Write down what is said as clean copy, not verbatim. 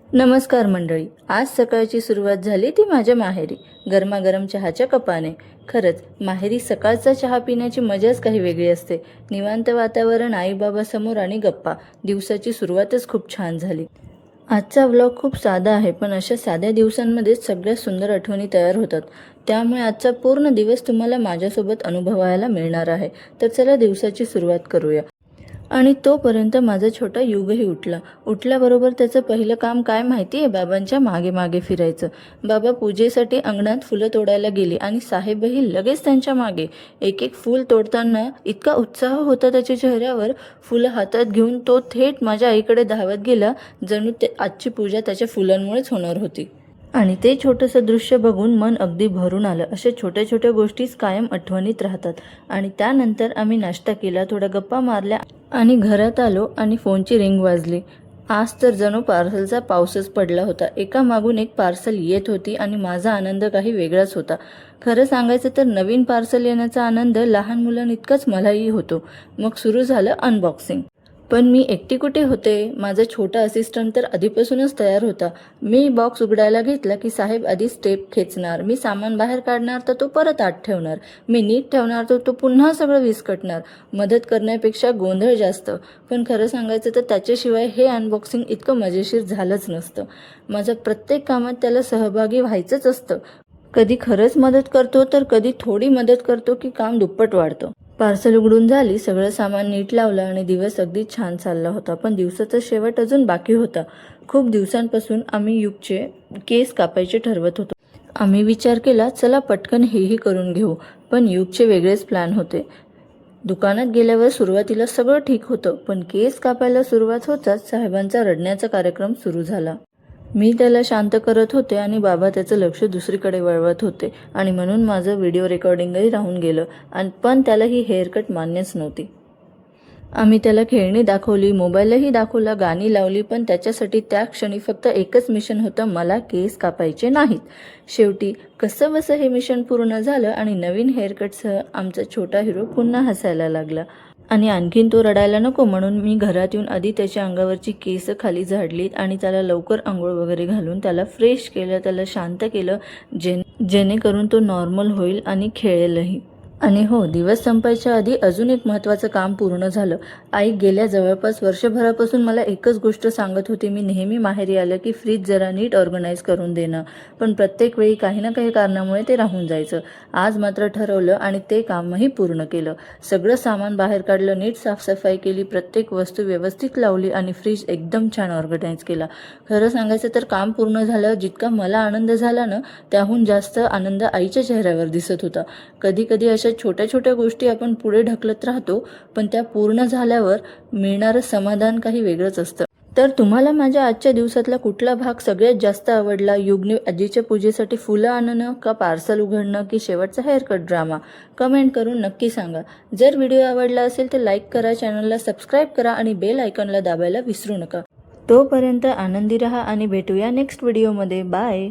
नमस्कार मंडळी. आज सकाळची सुरुवात झाली ती माझ्या माहेरी गरमागरम चहाच्या कपाने. खरंच माहेरी सकाळचा चहा पिण्याची मजाच काही वेगळी असते. निवांत वातावरण, आई बाबा समोर आणि गप्पा. दिवसाची सुरुवातच खूप छान झाली. आजचा व्लॉग खूप साधा आहे, पण अशा साध्या दिवसांमध्येच सगळ्या सुंदर आठवणी तयार होतात. त्यामुळे आजचा पूर्ण दिवस तुम्हाला माझ्यासोबत अनुभवायला मिळणार आहे. तर चला दिवसाची सुरुवात करूया. आणि तोपर्यंत माझा छोटा युगही उठला. उठल्याबरोबर त्याचं पहिलं काम काय माहिती आहे? बाबांच्या मागे मागे फिरायचं. बाबा पूजेसाठी अंगणात फुलं तोडायला गेले आणि साहेबही लगेच त्यांच्या मागे. एक एक फूल तोडताना इतका उत्साह होता त्याच्या चेहऱ्यावर. फुलं हातात घेऊन तो थेट माझ्या आईकडे धावत गेला, जणू आजची पूजा त्याच्या फुलांमुळेच होणार होती. आणि ते छोटंसं दृश्य बघून मन अगदी भरून आलं. अशा छोट्या छोट्या गोष्टीच कायम आठवणीत राहतात. आणि त्यानंतर आम्ही नाश्ता केला, थोड्या गप्पा मारल्या आणि घरात आलो आणि फोनची रिंग वाजली. आज तर जणू पार्सलचा पाऊसच पडला होता. एका मागून एक पार्सल येत होती आणि माझा आनंद काही वेगळाच होता. खरं सांगायचं तर नवीन पार्सल येण्याचा आनंद लहान मुलांइतकाच मलाही होतो. मग सुरू झालं अनबॉक्सिंग. पण मी एकटी कुठे होते? माझा छोटा असिस्टंट तर आधीपासूनच तयार होता. मी बॉक्स उघडायला घेतला की साहेब आधी स्टेप खेचणार. मी सामान बाहेर काढणार तर तो परत आत ठेवणार. मी नीट ठेवणार तर तो पुन्हा सगळं विस्कटणार. मदत करण्यापेक्षा गोंधळ जास्त. पण खरं सांगायचं तर त्याच्याशिवाय हे अनबॉक्सिंग इतकं मजेशीर झालंच नसतं. माझ्या प्रत्येक कामात त्याला सहभागी व्हायचंच असतं. कधी खरंच मदत करतो तर कधी थोडी मदत करतो की काम दुप्पट वाढतं. पार्सल उघडून झाली, सगळं सामान नीट लावलं आणि दिवस अगदी छान चालला होता. पण दिवसाचा शेवट अजून बाकी होता. खूप दिवसांपासून आम्ही युगचे केस कापायचे ठरवत होतो. आम्ही विचार केला, चला पटकन हेही करून घेऊ. पण युगचे वेगळेच प्लॅन होते. दुकानात गेल्यावर सुरुवातीला सगळं ठीक होतं, पण केस कापायला सुरुवात होताच साहेबांचा रडण्याचा कार्यक्रम सुरू झाला. मी त्याला शांत करत होते आणि बाबा त्याचं लक्ष दुसरीकडे वळवत होते आणि म्हणून माझं व्हिडिओ रेकॉर्डिंगही राहून गेलं. पण त्याला ही हेअरकट मान्यच नव्हती. आम्ही त्याला खेळणी दाखवली, मोबाईलही दाखवला, गाणी लावली, पण त्याच्यासाठी त्या क्षणी फक्त एकच मिशन होतं, मला केस कापायचे नाहीत. शेवटी कसंबसं हे मिशन पूर्ण झालं आणि नवीन हेअरकटसह आमचा छोटा हिरो पुन्हा हसायला लागला. आणि आणखीन तो रडायला नको म्हणून मी घरात येऊन आधी त्याच्या अंगावरची केस खाली झाडलीत आणि त्याला लवकर आंघोळ वगैरे घालून त्याला फ्रेश केलं, त्याला शांत केलं, जेणेकरून तो नॉर्मल होईल आणि खेळेलही. आणि हो, दिवस संपायच्या आधी अजून एक महत्त्वाचं काम पूर्ण झालं. आई गेल्या जवळपास वर्षभरापासून मला एकच गोष्ट सांगत होती. मी नेहमी माहेरी आलं की फ्रीज जरा नीट ऑर्गनाईज करून देणं, पण प्रत्येक वेळी काही ना काही कारणामुळे ते राहून जायचं. आज मात्र ठरवलं आणि ते कामही पूर्ण केलं. सगळं सामान बाहेर काढलं, नीट साफसफाई केली, प्रत्येक वस्तू व्यवस्थित लावली आणि फ्रीज एकदम छान ऑर्गनाईज केला. खरं सांगायचं तर काम पूर्ण झालं. जितका मला आनंद झाला ना, त्याहून जास्त आनंद आईच्या चेहऱ्यावर दिसत होता. कधी कधी अशा छोट्या छोट्या गोष्टी आपण पुढे ढकलत राहतो, पण त्या पूर्ण झाल्यावर मिळणारं समाधान काही वेगळंच असतं. तर तुम्हाला माझ्या आजच्या दिवसातला कुठला भाग सगळ्यात जास्त आवडला? युगने आजीच्या पूजेसाठी फुलं आणणं, का पार्सल उघडणं, की शेवटचा हेअरकट ड्रामा? कमेंट करून नक्की सांगा. जर व्हिडिओ आवडला असेल तर लाईक करा, चॅनलला सबस्क्राईब करा आणि बेल आयकॉनला दाबायला विसरू नका. तोपर्यंत आनंदी राहा आणि भेटूया नेक्स्ट व्हिडिओमध्ये. बाय.